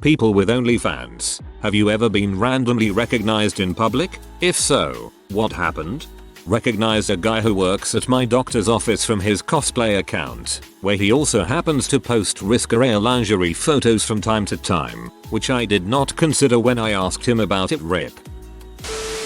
People with OnlyFans, have you ever been randomly recognized in public? If so, what happened? Recognized a guy who works at my doctor's office from his cosplay account, where he also happens to post risque lingerie photos from time to time, which I did not consider when I asked him about it. RIP.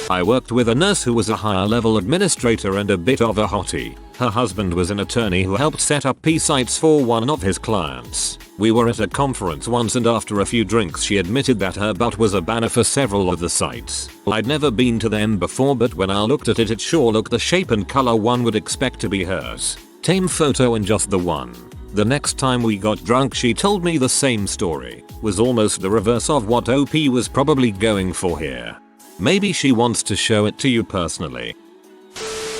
I worked with a nurse who was a higher level administrator and a bit of a hottie. Her husband was an attorney who helped set up sites for one of his clients. We were at a conference once and after a few drinks she admitted that her butt was a banner for several of the sites. I'd never been to them before, but when I looked at it, it sure looked the shape and color one would expect to be hers. Tame photo and just the one. The next time we got drunk she told me the same story. Was almost the reverse of what OP was probably going for here. Maybe she wants to show it to you personally.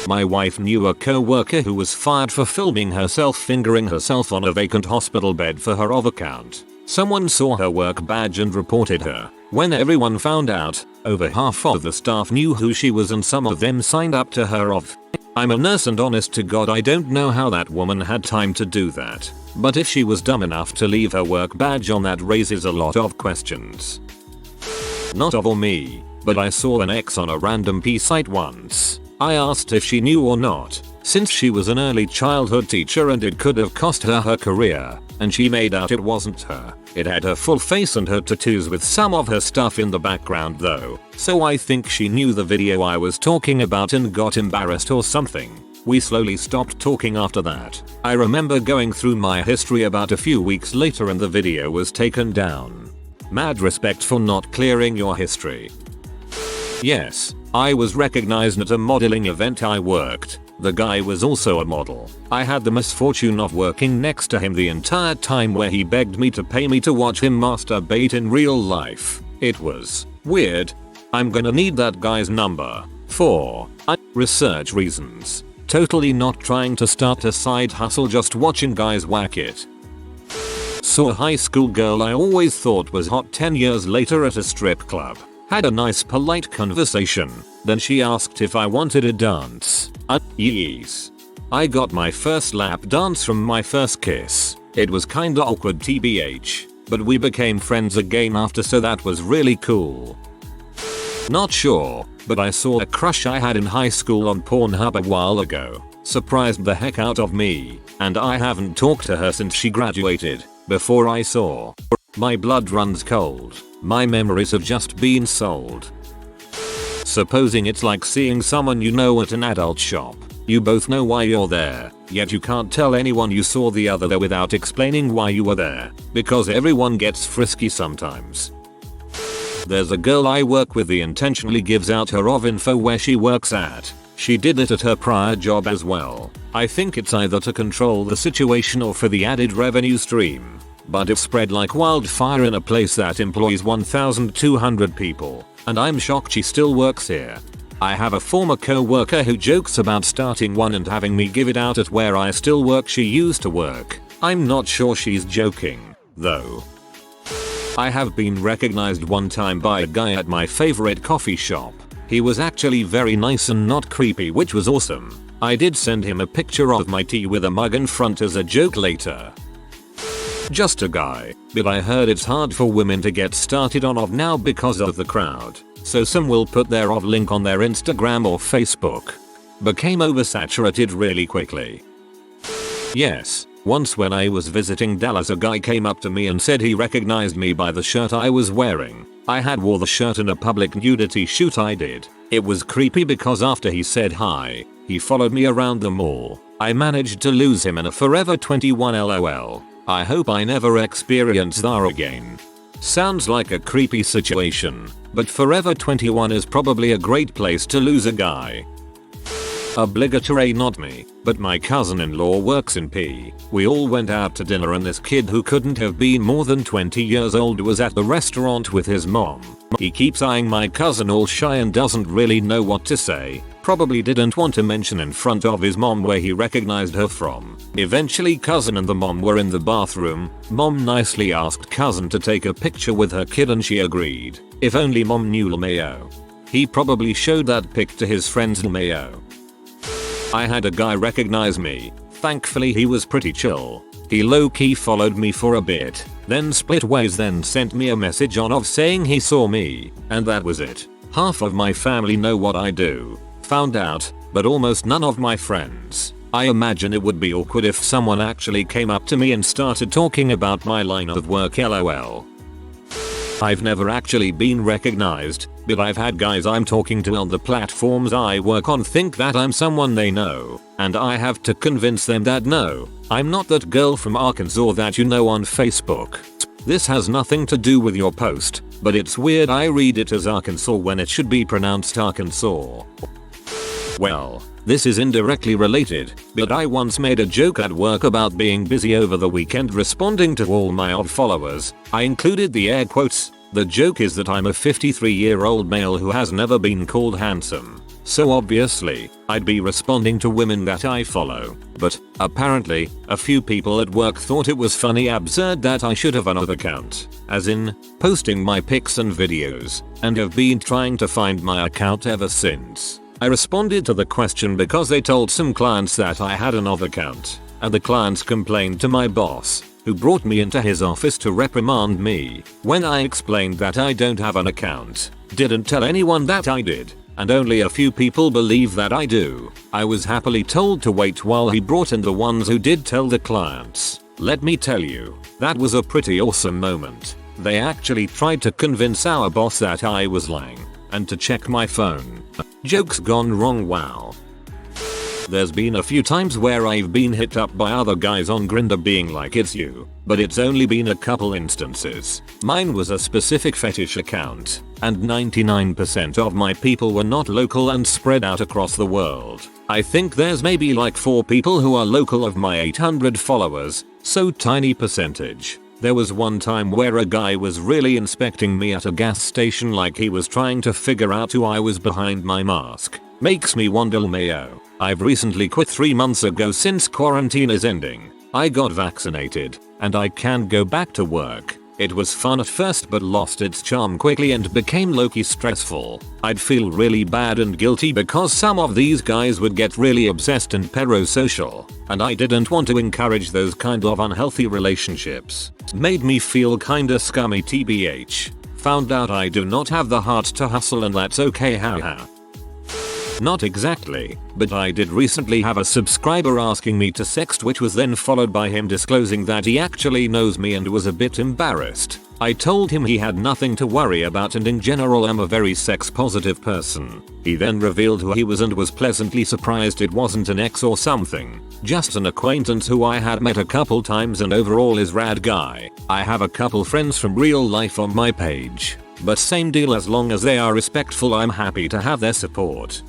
My wife knew a co-worker who was fired for filming herself fingering herself on a vacant hospital bed for her OV account. Someone saw her work badge and reported her. When everyone found out, over half of the staff knew who she was and some of them signed up to her OV. I'm a nurse and honest to God I don't know how that woman had time to do that. But if she was dumb enough to leave her work badge on, that raises a lot of questions. Not of or me, but I saw an ex on a random site once. I asked if she knew or not, since she was an early childhood teacher and it could have cost her her career, and she made out it wasn't her. It had her full face and her tattoos with some of her stuff in the background though, so I think she knew the video I was talking about and got embarrassed or something. We slowly stopped talking after that. I remember going through my history about a few weeks later and the video was taken down. Mad respect for not clearing your history. Yes, I was recognized at a modeling event I worked. The guy was also a model. I had the misfortune of working next to him the entire time, where he begged me to pay me to watch him masturbate in real life. It was weird. I'm gonna need that guy's number for research reasons. Totally not trying to start a side hustle, just watching guys whack it. Saw a high school girl I always thought was hot 10 years later at a strip club. Had a nice polite conversation, then she asked if I wanted a dance. Yes. I got my first lap dance from my first kiss. It was kinda awkward tbh, but we became friends again after, so that was really cool. Not sure, but I saw a crush I had in high school on Pornhub a while ago. Surprised the heck out of me, and I haven't talked to her since she graduated. Before I saw, my blood runs cold. My memories have just been sold. Supposing it's like seeing someone you know at an adult shop. You both know why you're there, yet you can't tell anyone you saw the other there without explaining why you were there, because everyone gets frisky sometimes. There's a girl I work with who intentionally gives out her OV info where she works at. She did it at her prior job as well. I think it's either to control the situation or for the added revenue stream. But it spread like wildfire in a place that employs 1,200 people, and I'm shocked she still works here. I have a former co-worker who jokes about starting one and having me give it out at where I still work she used to work. I'm not sure she's joking, though. I have been recognized one time by a guy at my favorite coffee shop. He was actually very nice and not creepy, which was awesome. I did send him a picture of my tea with a mug in front as a joke later. Just a guy, but I heard it's hard for women to get started on OV now because of the crowd, so some will put their OV link on their Instagram or Facebook. Became oversaturated really quickly. Yes, once when I was visiting Dallas, a guy came up to me and said he recognized me by the shirt I was wearing. I had wore the shirt in a public nudity shoot I did. It was creepy because after he said hi, he followed me around the mall. I managed to lose him in a Forever 21 LOL. I hope I never experience that again. Sounds like a creepy situation, but Forever 21 is probably a great place to lose a guy. Obligatory, not me, but my cousin-in-law works in P. We all went out to dinner and this kid who couldn't have been more than 20 years old was at the restaurant with his mom. He keeps eyeing my cousin all shy and doesn't really know what to say. Probably didn't want to mention in front of his mom where he recognized her from. Eventually cousin and the mom were in the bathroom. Mom nicely asked cousin to take a picture with her kid and she agreed. If only mom knew LMAO. He probably showed that pic to his friends LMAO. I had a guy recognize me. Thankfully he was pretty chill. He low-key followed me for a bit. then split ways, then sent me a message on off saying he saw me, and that was it. Half of my family know what I do. Found out, but almost none of my friends. I imagine it would be awkward if someone actually came up to me and started talking about my line of work, lol. I've never actually been recognized, but I've had guys I'm talking to on the platforms I work on think that I'm someone they know, and I have to convince them that no, I'm not that girl from Arkansas that you know on Facebook. This has nothing to do with your post, but it's weird I read it as Arkansas when it should be pronounced Arkansas. Well, this is indirectly related, but I once made a joke at work about being busy over the weekend responding to all my odd followers. I included the air quotes. The joke is that I'm a 53-year-old male who has never been called handsome. So obviously, I'd be responding to women that I follow. But, apparently, a few people at work thought it was funny absurd that I should have another account. As in, posting my pics and videos, and have been trying to find my account ever since. I responded to the question because they told some clients that I had another account, and the clients complained to my boss, who brought me into his office to reprimand me. When I explained that I don't have an account, didn't tell anyone that I did, and only a few people believe that I do, I was happily told to wait while he brought in the ones who did tell the clients. Let me tell you, that was a pretty awesome moment. They actually tried to convince our boss that I was lying, and to check my phone. Jokes gone wrong, wow. There's been a few times where I've been hit up by other guys on Grindr being like it's you, but it's only been a couple instances. Mine was a specific fetish account, and 99% of my people were not local and spread out across the world. I think there's maybe like 4 people who are local of my 800 followers, so tiny percentage. There was one time where a guy was really inspecting me at a gas station like he was trying to figure out who I was behind my mask. Makes me wonder, Mayo. I've recently quit 3 months ago since quarantine is ending. I got vaccinated, and I can go back to work. It was fun at first but lost its charm quickly and became low-key stressful. I'd feel really bad and guilty because some of these guys would get really obsessed and parasocial, and I didn't want to encourage those kind of unhealthy relationships. Made me feel kinda scummy tbh. Found out I do not have the heart to hustle and that's okay, haha. Not exactly, but I did recently have a subscriber asking me to sext, which was then followed by him disclosing that he actually knows me and was a bit embarrassed. I told him he had nothing to worry about and in general I'm a very sex positive person. He then revealed who he was and was pleasantly surprised it wasn't an ex or something, just an acquaintance who I had met a couple times and overall is rad guy. I have a couple friends from real life on my page, but same deal, as long as they are respectful I'm happy to have their support.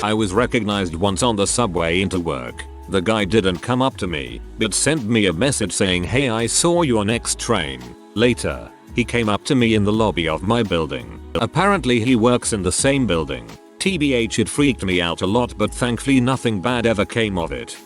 I was recognized once on the subway into work. The guy didn't come up to me, but sent me a message saying, "Hey, I saw you on X train." Later, he came up to me in the lobby of my building. Apparently he works in the same building. TBH, it freaked me out a lot, but thankfully nothing bad ever came of it.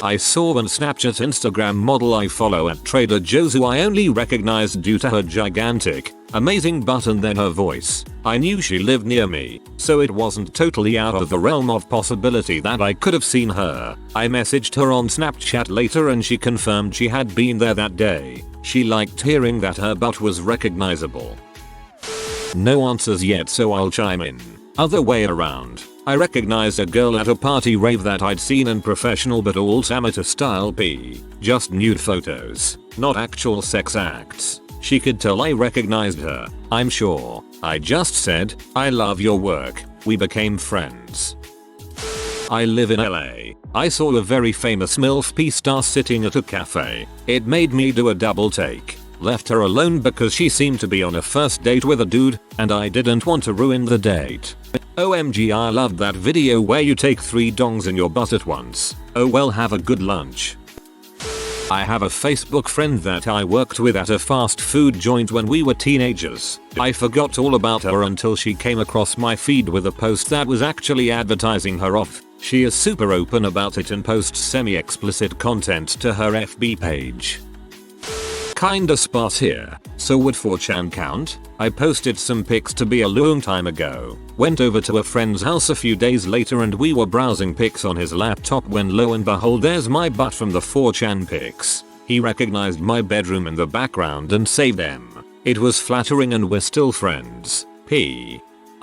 I saw an Snapchat Instagram model I follow at Trader Joe's who I only recognized due to her gigantic, amazing butt and then her voice. I knew she lived near me, so it wasn't totally out of the realm of possibility that I could have seen her. I messaged her on Snapchat later and she confirmed she had been there that day. She liked hearing that her butt was recognizable. No answers yet, so I'll chime in. Other way around. I recognized a girl at a party rave that I'd seen in professional but alt amateur style p. Just nude photos, not actual sex acts. She could tell I recognized her, I'm sure. I just said, "I love your work." We became friends. I live in LA. I saw a very famous MILF P-star sitting at a cafe. It made me do a double take. Left her alone because she seemed to be on a first date with a dude, and I didn't want to ruin the date. OMG, I loved that video where you take 3 dongs in your butt at once. Oh well, have a good lunch. I have a Facebook friend that I worked with at a fast food joint when we were teenagers. I forgot all about her until she came across my feed with a post that was actually advertising her off. She is super open about it and posts semi-explicit content to her FB page. Kinda sparse here. So would 4chan count? I posted some pics to be a long time ago. Went over to a friend's house a few days later and we were browsing pics on his laptop when lo and behold there's my butt from the 4chan pics. He recognized my bedroom in the background and saved them. It was flattering and we're still friends.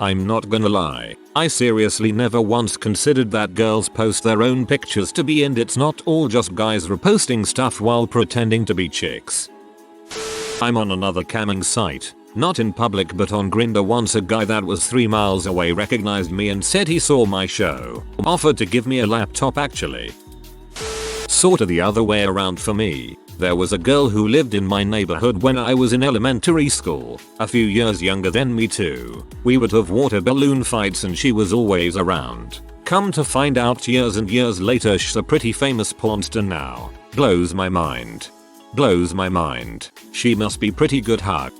I'm not gonna lie, I seriously never once considered that girls post their own pictures to be and it's not all just guys reposting stuff while pretending to be chicks. I'm on another camming site, not in public but on Grindr. Once a guy that was 3 miles away recognized me and said he saw my show, offered to give me a laptop actually. Sorta the other way around for me. There was a girl who lived in my neighborhood when I was in elementary school, a few years younger than me too. We would have water balloon fights and she was always around. Come to find out years and years later she's a pretty famous pornstar now. Blows my mind. Blows my mind. She must be pretty good huh?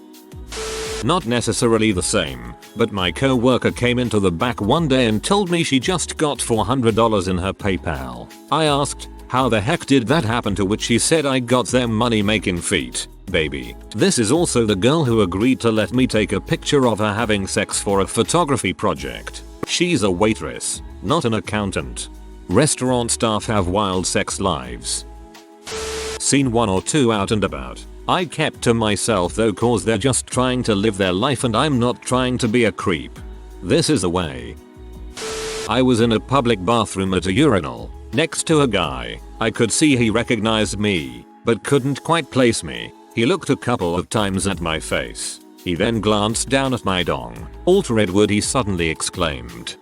Not necessarily the same, but my co-worker came into the back one day and told me she just got $400 in her PayPal. I asked, how the heck did that happen, to which she said I got them money making feet, baby. This is also the girl who agreed to let me take a picture of her having sex for a photography project. She's a waitress, not an accountant. Restaurant staff have wild sex lives. Seen 1 or 2 out and about. I kept to myself though cause they're just trying to live their life and I'm not trying to be a creep. This is the way. I was in a public bathroom at a urinal, next to a guy. I could see he recognized me, but couldn't quite place me. He looked a couple of times at my face. He then glanced down at my dong. "Alter Edward," he suddenly exclaimed.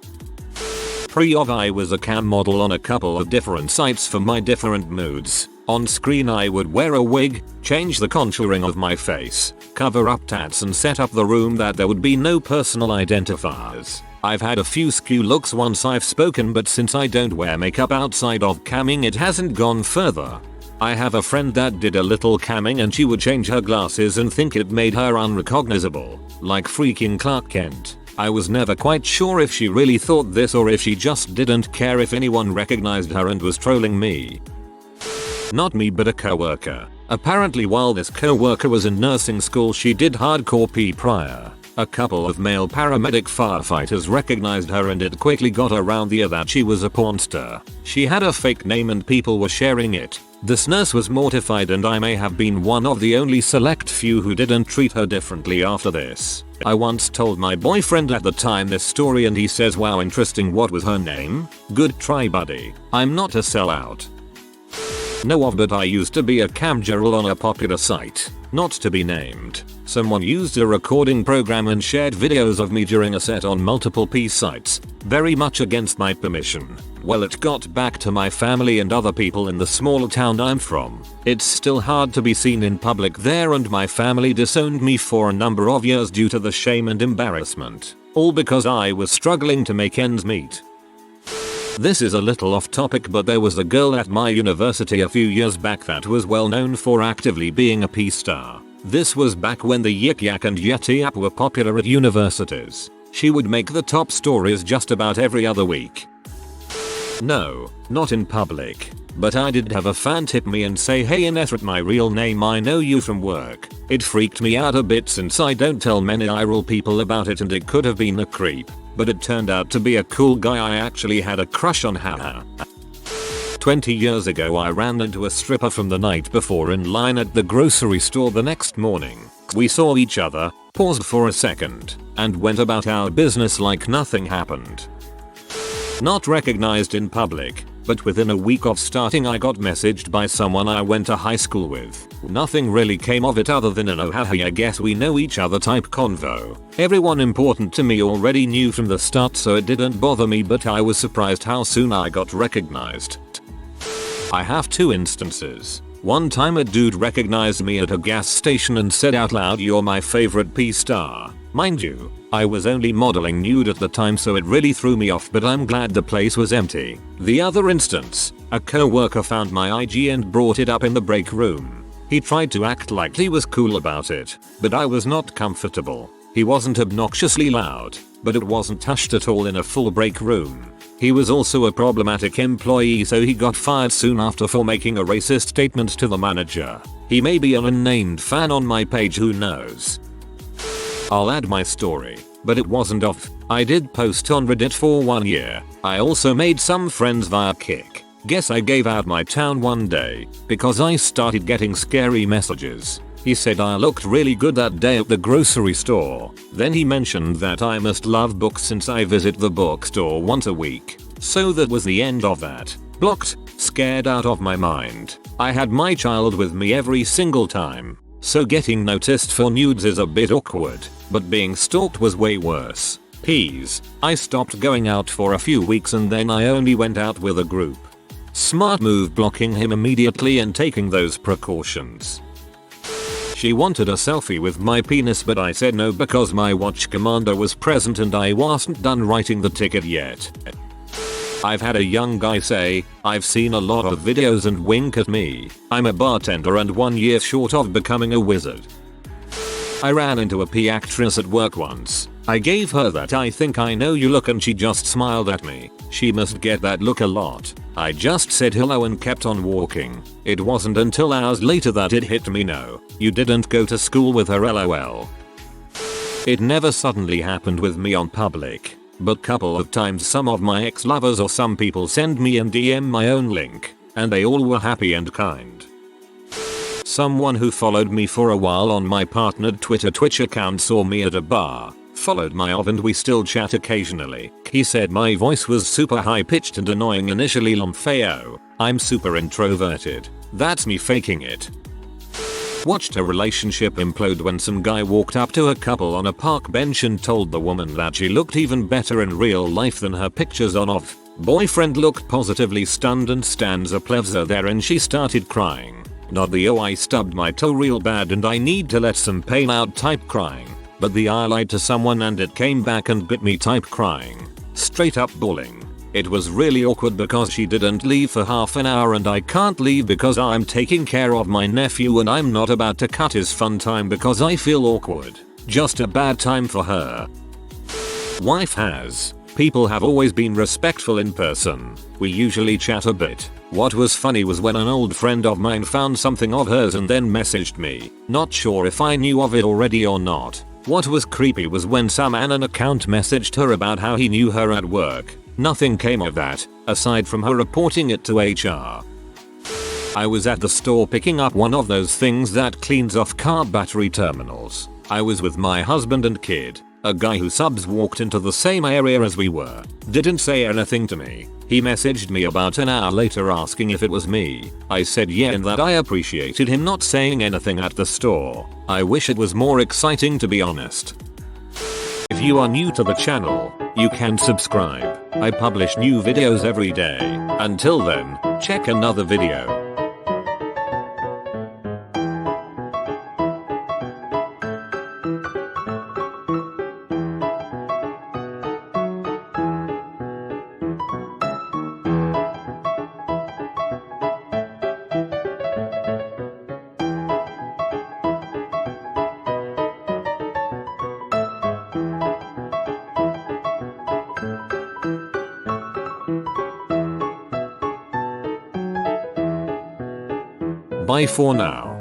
Pre-of I was a cam model on a couple of different sites for my different moods. On screen I would wear a wig, change the contouring of my face, cover up tats and set up the room that there would be no personal identifiers. I've had a few skew looks once I've spoken, but since I don't wear makeup outside of camming it hasn't gone further. I have a friend that did a little camming and she would change her glasses and think it made her unrecognizable, like freaking Clark Kent. I was never quite sure if she really thought this or if she just didn't care if anyone recognized her and was trolling me. Not me but a coworker. Apparently while this coworker was in nursing school she did hardcore pee prior. A couple of male paramedic firefighters recognized her and it quickly got around the air that she was a pornstar. She had a fake name and people were sharing it. This nurse was mortified and I may have been one of the only select few who didn't treat her differently after this. I once told my boyfriend at the time this story and he says, "Wow, interesting, what was her name?" Good try buddy. I'm not a sellout. No, but I used to be a camgirl on a popular site, not to be named. Someone used a recording program and shared videos of me during a set on multiple P sites, very much against my permission. Well, it got back to my family and other people in the small town I'm from. It's still hard to be seen in public there and my family disowned me for a number of years due to the shame and embarrassment. All because I was struggling to make ends meet. This is a little off topic, but there was a girl at my university a few years back that was well known for actively being a P-star. This was back when the Yik Yak and Yeti app were popular at universities. She would make the top stories just about every other week. No, not in public. But I did have a fan tip me and say, "Hey Inesrit, my real name, I know you from work." It freaked me out a bit since I don't tell many IRL people about it and it could have been a creep. But it turned out to be a cool guy I actually had a crush on. Haha. 20 years ago I ran into a stripper from the night before in line at the grocery store the next morning. We saw each other, paused for a second, and went about our business like nothing happened. Not recognized in public, but within a week of starting I got messaged by someone I went to high school with. Nothing really came of it other than an "oh haha, I guess we know each other" type convo. Everyone important to me already knew from the start so it didn't bother me, but I was surprised how soon I got recognized. I have 2 instances. One time a dude recognized me at a gas station and said out loud, "You're my favorite P-star." Mind you, I was only modeling nude at the time so it really threw me off, but I'm glad the place was empty. The other instance, a co-worker found my IG and brought it up in the break room. He tried to act like he was cool about it, but I was not comfortable. He wasn't obnoxiously loud, but it wasn't hushed at all in a full break room. He was also a problematic employee so he got fired soon after for making a racist statement to the manager. He may be an unnamed fan on my page, who knows. I'll add my story, but it wasn't off. I did post on Reddit for 1 year. I also made some friends via Kik. Guess I gave out my town one day because I started getting scary messages. He said I looked really good that day at the grocery store. Then he mentioned that I must love books since I visit the bookstore once a week. So that was the end of that. Blocked, scared out of my mind. I had my child with me every single time. So getting noticed for nudes is a bit awkward, but being stalked was way worse. Peas. I stopped going out for a few weeks and then I only went out with a group. Smart move blocking him immediately and taking those precautions. She wanted a selfie with my penis but I said no because my watch commander was present and I wasn't done writing the ticket yet. I've had a young guy say, "I've seen a lot of videos," and wink at me. I'm a bartender and 1 year short of becoming a wizard. I ran into a P actress at work once. I gave her that "I think I know you" look and she just smiled at me. She must get that look a lot. I just said hello and kept on walking. It wasn't until hours later that it hit me, no, you didn't go to school with her, lol. It never suddenly happened with me on public, but couple of times some of my ex-lovers or some people send me in DM my own link, and they all were happy and kind. Someone who followed me for a while on my partnered Twitch account saw me at a bar, followed my OV and we still chat occasionally. He said my voice was super high pitched and annoying initially. Lomfeo. I'm super introverted. That's me faking it. Watched a relationship implode when some guy walked up to a couple on a park bench and told the woman that she looked even better in real life than her pictures on OV. Boyfriend looked positively stunned and stands a plevza there and she started crying. Not the "oh I stubbed my toe real bad and I need to let some pain out" type crying, but the "I lied to someone and it came back and bit me" type crying. Straight up bullying. It was really awkward because she didn't leave for half an hour and I can't leave because I'm taking care of my nephew and I'm not about to cut his fun time because I feel awkward. Just a bad time for her. Wife has. People have always been respectful in person. We usually chat a bit. What was funny was when an old friend of mine found something of hers and then messaged me. Not sure if I knew of it already or not. What was creepy was when some Anon account messaged her about how he knew her at work. Nothing came of that, aside from her reporting it to HR. I was at the store picking up one of those things that cleans off car battery terminals. I was with my husband and kid. A guy who subs walked into the same area as we were. Didn't say anything to me. He messaged me about an hour later asking if it was me. I said yeah and that I appreciated him not saying anything at the store. I wish it was more exciting, to be honest. If you are new to the channel, you can subscribe. I publish new videos every day. Until then, check another video. Bye for now.